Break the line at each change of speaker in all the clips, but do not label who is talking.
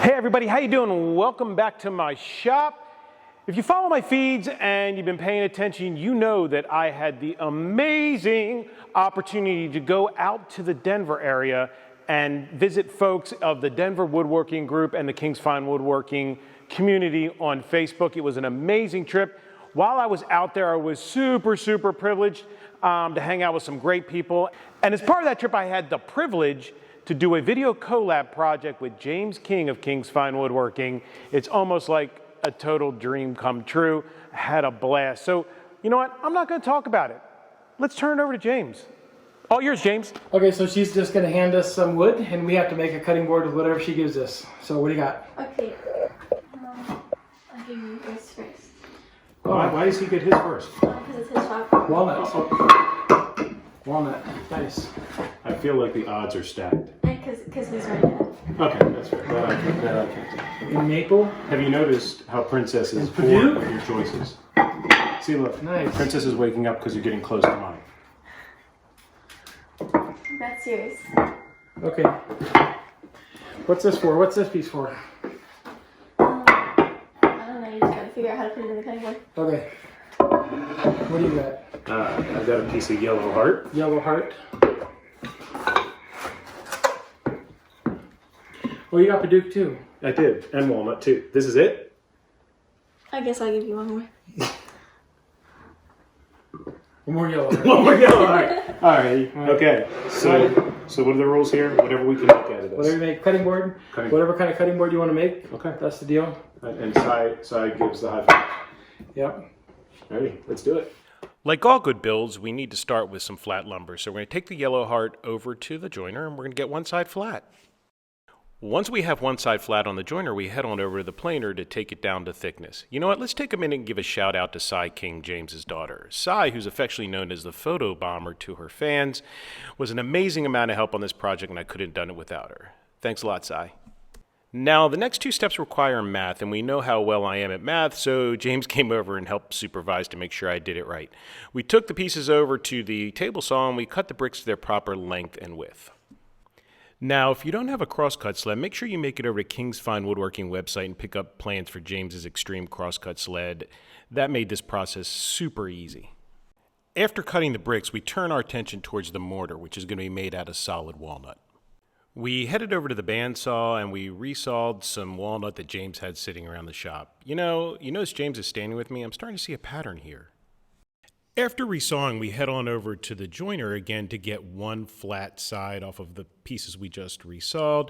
Hey everybody, how you doing? Welcome back to my shop. If you follow my feeds and you've been paying attention, you know that I had the amazing opportunity to go out to the Denver area and visit folks of the Denver Woodworking Group and the King's Fine Woodworking community on Facebook. It was an amazing trip. While I was out there, I was super privileged to hang out with some great people. And as part of that trip, I had the privilege to do a video collab project with James King of King's Fine Woodworking. It's almost like a total dream come true. I had a blast. So, you know what? I'm not going to talk about it. Let's turn it over to James. All yours, James.
Okay, so she's just going to hand us some wood, and we have to make a cutting board with whatever she gives us. So what do you got?
Okay. I'll give you this first.
Why does he get his first?
Because it's his shop.
Walnut. Walnut. Nice.
I feel like the odds are stacked.
Because he's right now.
Okay, that's fair. That I can't do.
In maple.
Have you noticed how Princess is
And
bored
Paduk?
of your choices? See, look.
Nice.
Princess is waking up because you're getting close to mine.
That's yours.
Okay. What's this for? What's this piece for?
I don't know. You just gotta figure out how to put it in the cutting board.
Okay. What do you got?
I've got a piece of yellow heart.
Yellow heart. Oh, you got Paduk too.
I did, and walnut too. This is it?
I guess I'll give you one more.
One more yellow heart.
One more yellow heart. All right. Okay. So what are the rules here? Whatever we can make out of this.
Whatever you make, cutting board. Whatever kind of cutting board you want to make.
Okay.
That's the deal.
And side gives the high five.
Yep.
Ready? Let's do it. Like all good builds, we need to start with some flat lumber. So we're going to take the yellow heart over to the joiner, and we're going to get one side flat. Once we have one side flat on the joiner, we head on over to the planer to take it down to thickness. You know what? Let's take a minute and give a shout out to Cy King, James's daughter. Cy, who's affectionately known as the photo bomber to her fans, was an amazing amount of help on this project, and I couldn't have done it without her. Thanks a lot, Cy. Now, the next two steps require math, and we know how well I am at math, so James came over and helped supervise to make sure I did it right. We took the pieces over to the table saw, and we cut the bricks to their proper length and width. Now, if you don't have a crosscut sled, make sure you make it over to King's Fine Woodworking website and pick up plans for James's Extreme Crosscut Sled. That made this process super easy. After cutting the bricks, we turn our attention towards the mortar, which is going to be made out of solid walnut. We headed over to the bandsaw and we resawed some walnut that James had sitting around the shop. You notice James is standing with me? I'm starting to see a pattern here. After resawing, we head on over to the joiner again to get one flat side off of the pieces we just resawed.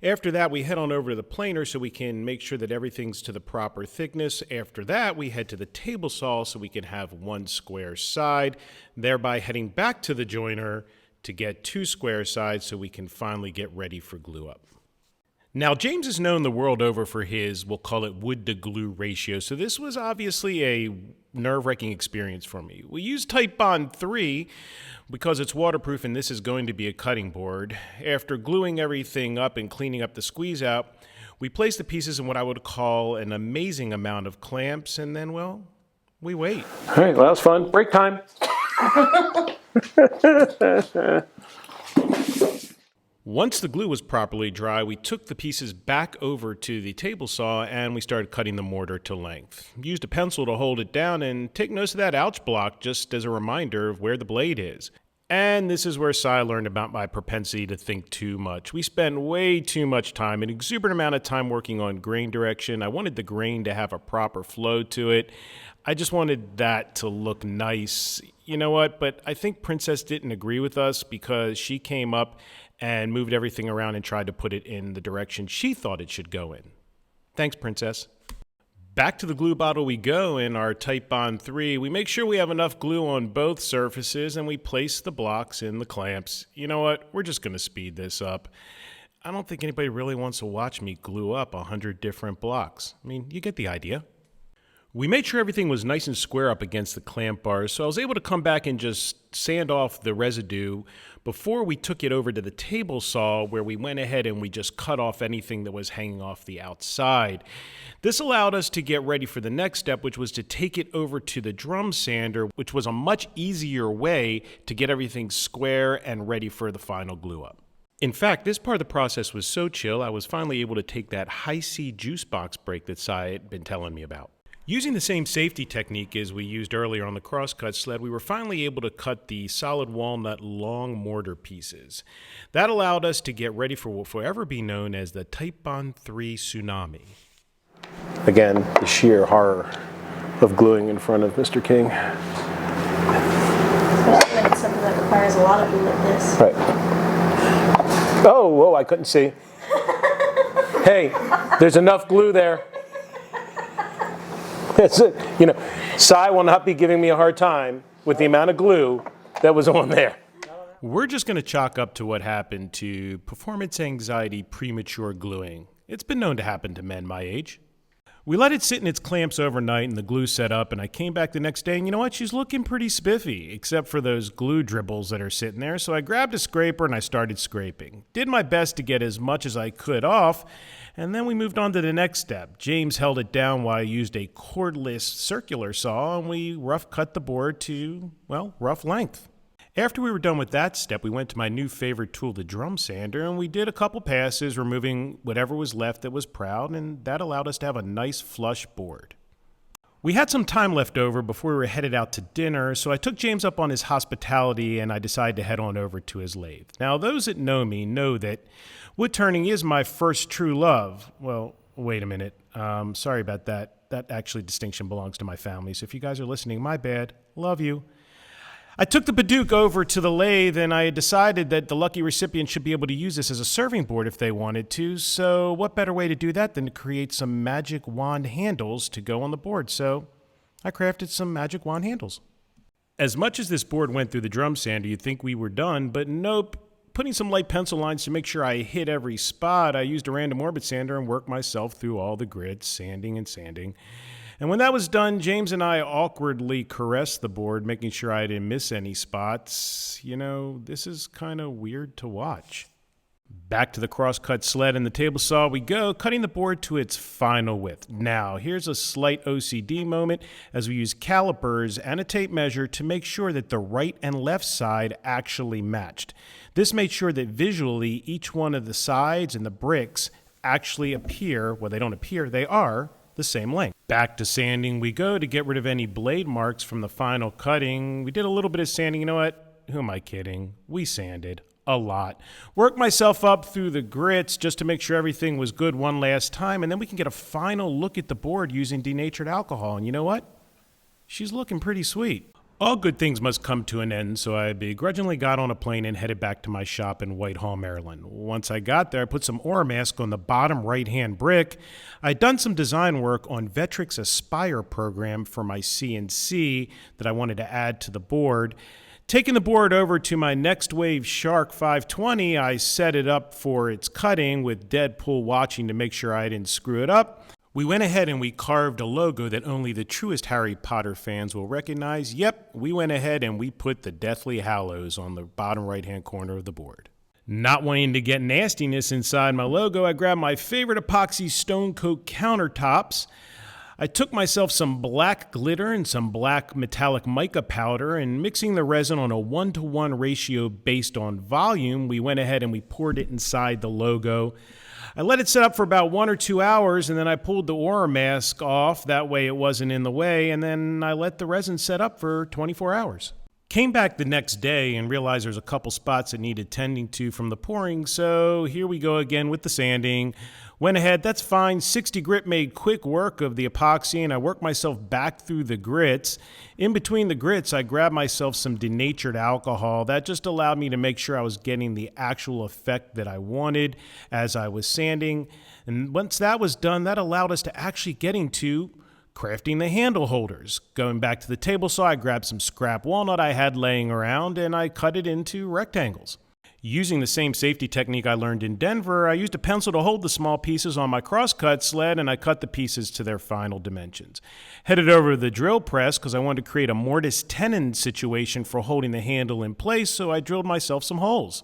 After that, we head on over to the planer so we can make sure that everything's to the proper thickness. After that, we head to the table saw so we can have one square side, thereby heading back to the joiner to get two square sides so we can finally get ready for glue up. Now, James is known the world over for his, we'll call it wood to glue ratio, so this was obviously a nerve-wracking experience for me. We used Titebond 3 because it's waterproof and this is going to be a cutting board. After gluing everything up and cleaning up the squeeze out, we placed the pieces in what I would call an amazing amount of clamps, and then, well, we wait. All right, well, that was fun. Break time. Once the glue was properly dry, we took the pieces back over to the table saw and we started cutting the mortar to length. Used a pencil to hold it down and take notice of that ouch block just as a reminder of where the blade is. And this is where Cy learned about my propensity to think too much. We spent way too much time, an exuberant amount of time working on grain direction. I wanted the grain to have a proper flow to it. I just wanted that to look nice. You know what? But I think Princess didn't agree with us because she came up and moved everything around and tried to put it in the direction she thought it should go in. Thanks, Princess. Back to the glue bottle we go in our Titebond 3. We make sure we have enough glue on both surfaces and we place the blocks in the clamps. You know what? We're just going to speed this up. I don't think anybody really wants to watch me glue up 100 different blocks. I mean, you get the idea. We made sure everything was nice and square up against the clamp bars, so I was able to come back and just sand off the residue before we took it over to the table saw, where we went ahead and we just cut off anything that was hanging off the outside. This allowed us to get ready for the next step, which was to take it over to the drum sander, which was a much easier way to get everything square and ready for the final glue up. In fact, this part of the process was so chill, I was finally able to take that high-C juice box break that Sai had been telling me about. Using the same safety technique as we used earlier on the crosscut sled, we were finally able to cut the solid walnut long mortar pieces. That allowed us to get ready for what will forever be known as the Type Bond 3 tsunami. Again, the sheer horror of gluing in front of Mr. King.
Especially when it's something that requires a lot of glue like this.
Right. Oh, whoa, I couldn't see. Hey, there's enough glue there. You know, Sai will not be giving me a hard time with the amount of glue that was on there. We're just going to chalk up to what happened to performance anxiety premature gluing. It's been known to happen to men my age. We let it sit in its clamps overnight and the glue set up, and I came back the next day and you know what? She's looking pretty spiffy, except for those glue dribbles that are sitting there. So I grabbed a scraper and I started scraping. Did my best to get as much as I could off, and then we moved on to the next step. James held it down while I used a cordless circular saw, and we rough cut the board to, well, rough length. After we were done with that step, we went to my new favorite tool, the drum sander, and we did a couple passes, removing whatever was left that was proud, and that allowed us to have a nice flush board. We had some time left over before we were headed out to dinner, so I took James up on his hospitality and I decided to head on over to his lathe. Now, those that know me know that wood turning is my first true love. Well, wait a minute. Sorry about that. That actually distinction belongs to my family, so if you guys are listening, my bad. Love you. I took the Paduk over to the lathe, and I decided that the lucky recipient should be able to use this as a serving board if they wanted to, so what better way to do that than to create some magic wand handles to go on the board, so I crafted some magic wand handles. As much as this board went through the drum sander, you'd think we were done, but nope. Putting some light pencil lines to make sure I hit every spot, I used a random orbit sander and worked myself through all the grids, sanding and sanding. And when that was done, James and I awkwardly caressed the board, making sure I didn't miss any spots. You know, this is kind of weird to watch. Back to the crosscut sled and the table saw we go, cutting the board to its final width. Now, here's a slight OCD moment as we use calipers and a tape measure to make sure that the right and left side actually matched. This made sure that visually each one of the sides and the bricks actually appear, well, they don't appear, they are the same length. Back to sanding we go to get rid of any blade marks from the final cutting. We did a little bit of sanding. You know what? Who am I kidding? We sanded a lot. Worked myself up through the grits just to make sure everything was good one last time, and then we can get a final look at the board using denatured alcohol. And you know what? She's looking pretty sweet. All good things must come to an end, so I begrudgingly got on a plane and headed back to my shop in Whitehall, Maryland. Once I got there, I put some aura mask on the bottom right-hand brick. I'd done some design work on Vectrix Aspire program for my CNC that I wanted to add to the board. Taking the board over to my Next Wave Shark 520, I set it up for its cutting with Deadpool watching to make sure I didn't screw it up. We went ahead and we carved a logo that only the truest Harry Potter fans will recognize. Yep, we went ahead and we put the Deathly Hallows on the bottom right-hand corner of the board. Not wanting to get nastiness inside my logo, I grabbed my favorite epoxy stone coat countertops. I took myself some black glitter and some black metallic mica powder, and mixing the resin on a 1-to-1 ratio based on volume, we went ahead and we poured it inside the logo. I let it set up for about 1 or 2 hours, and then I pulled the aura mask off. That way it wasn't in the way, and then I let the resin set up for 24 hours. Came back the next day and realized there's a couple spots that needed tending to from the pouring, so here we go again with the sanding. Went ahead, that's fine. 60 grit made quick work of the epoxy, and I worked myself back through the grits. In between the grits, I grabbed myself some denatured alcohol. That just allowed me to make sure I was getting the actual effect that I wanted as I was sanding. And once that was done, that allowed us to actually getting to crafting the handle holders. Going back to the table saw, I grabbed some scrap walnut I had laying around, and I cut it into rectangles. Using the same safety technique I learned in Denver, I used a pencil to hold the small pieces on my crosscut sled, and I cut the pieces to their final dimensions. Headed over to the drill press because I wanted to create a mortise tenon situation for holding the handle in place, so I drilled myself some holes.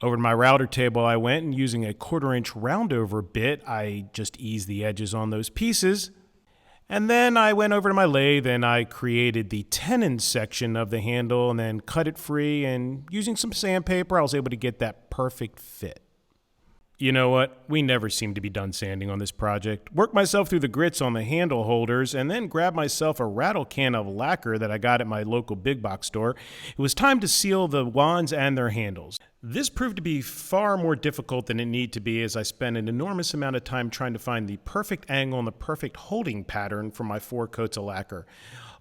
Over to my router table I went, and using a 1/4-inch roundover bit, I just eased the edges on those pieces. And then I went over to my lathe and I created the tenon section of the handle and then cut it free, and using some sandpaper I was able to get that perfect fit. You know what? We never seem to be done sanding on this project. Worked myself through the grits on the handle holders and then grabbed myself a rattle can of lacquer that I got at my local big box store. It was time to seal the wands and their handles. This proved to be far more difficult than it needed to be, as I spent an enormous amount of time trying to find the perfect angle and the perfect holding pattern for my 4 coats of lacquer.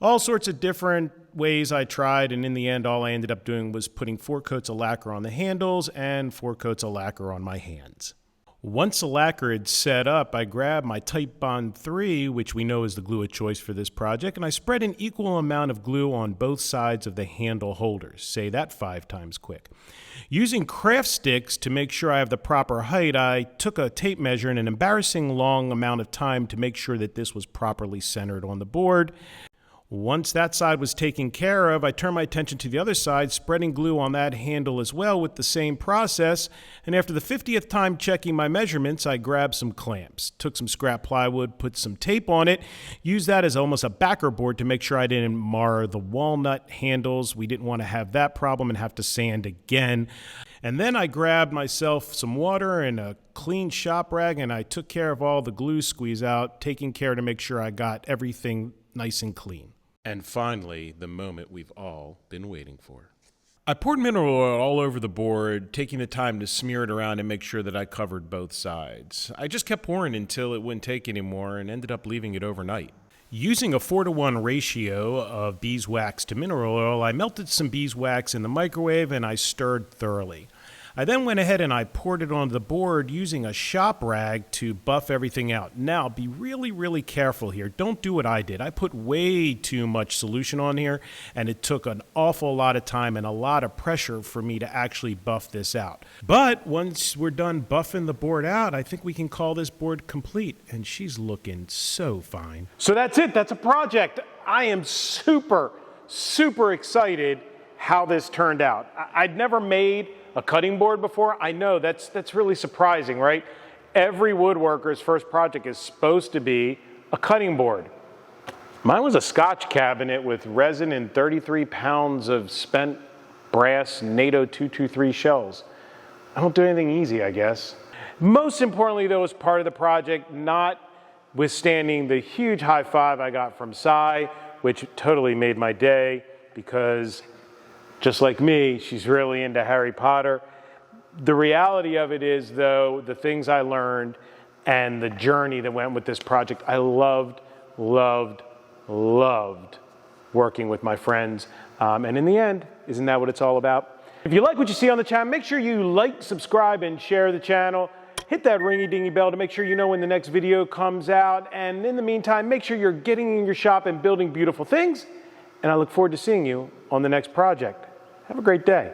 All sorts of different ways I tried, and in the end all I ended up doing was putting 4 coats of lacquer on the handles and 4 coats of lacquer on my hands. Once the lacquer had set up, I grabbed my Titebond 3, which we know is the glue of choice for this project, and I spread an equal amount of glue on both sides of the handle holders. Say that 5 times quick. Using craft sticks to make sure I have the proper height, I took a tape measure in an embarrassing long amount of time to make sure that this was properly centered on the board. Once that side was taken care of, I turned my attention to the other side, spreading glue on that handle as well with the same process, and after the 50th time checking my measurements, I grabbed some clamps, took some scrap plywood, put some tape on it, used that as almost a backer board to make sure I didn't mar the walnut handles. We didn't want to have that problem and have to sand again. And then I grabbed myself some water and a clean shop rag, and I took care of all the glue squeeze out, taking care to make sure I got everything nice and clean. And finally, the moment we've all been waiting for. I poured mineral oil all over the board, taking the time to smear it around and make sure that I covered both sides. I just kept pouring until it wouldn't take anymore and ended up leaving it overnight. Using a 4-to-1 ratio of beeswax to mineral oil, I melted some beeswax in the microwave and I stirred thoroughly. I then went ahead and I poured it onto the board using a shop rag to buff everything out. Now, be really, really careful here. Don't do what I did. I put way too much solution on here, and it took an awful lot of time and a lot of pressure for me to actually buff this out. But once we're done buffing the board out, I think we can call this board complete, and she's looking so fine. So that's it. That's a project. I am super, super excited how this turned out. I'd never made a cutting board before. I know that's really surprising, right? Every woodworker's first project is supposed to be a cutting board. Mine was a Scotch cabinet with resin and 33 pounds of spent brass NATO 223 shells. I don't do anything easy, I guess. Most importantly, though, as part of the project, notwithstanding the huge high five I got from Sai, which totally made my day, because just like me, she's really into Harry Potter. The reality of it is, though, the things I learned and the journey that went with this project, I loved working with my friends. And in the end, isn't that what it's all about? If you like what you see on the channel, make sure you like, subscribe, and share the channel. Hit that ringy-dingy bell to make sure you know when the next video comes out. And in the meantime, make sure you're getting in your shop and building beautiful things. And I look forward to seeing you on the next project. Have a great day.